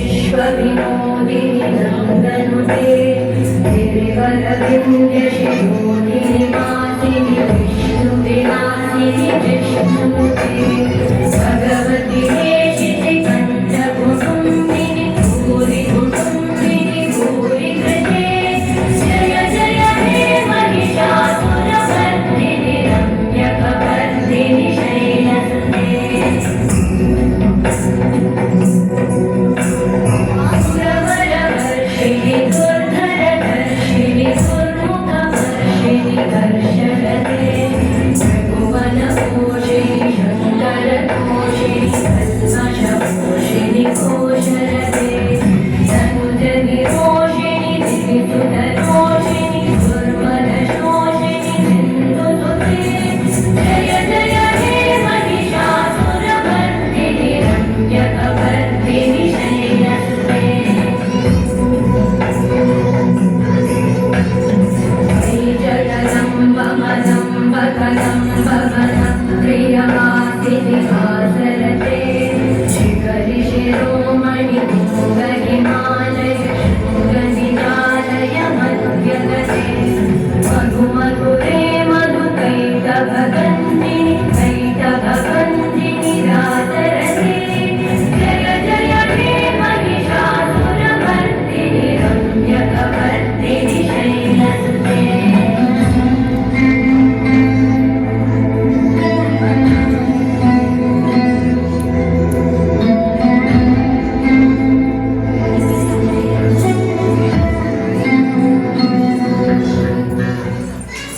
विश्वविनोदिनि नन्दनुते गिरिवरविन्द्यशिरोधिनि वासिनि विष्णुविलासिनि विष्णुनुते भगवति हेशिति कण्ठकुटुम्बिनि भूरि कुटुम्बिनि भूरि कृते जय जय हे महिषासुरमर्दिनि रम्यकपर्दिनि शैलसुते सुरवरवर्षिणि दुर्धरधर्षिणि दुर्मुखवर्षिणि कर्षरते भुवनपोषिणि शङ्करतोषिणि कल्मषपोषिणि कोशरते तनुजनिरोषिणि दिविसुतरोषिणि दुर्मदशोषिणि सिन्धुसुते जय जय हे महिषासुरमर्दिनि रम्यकपर्दिनि शैलसुते जगदम्ब मदम्ब कदम्ब वनं प्रियवासिनि वासरे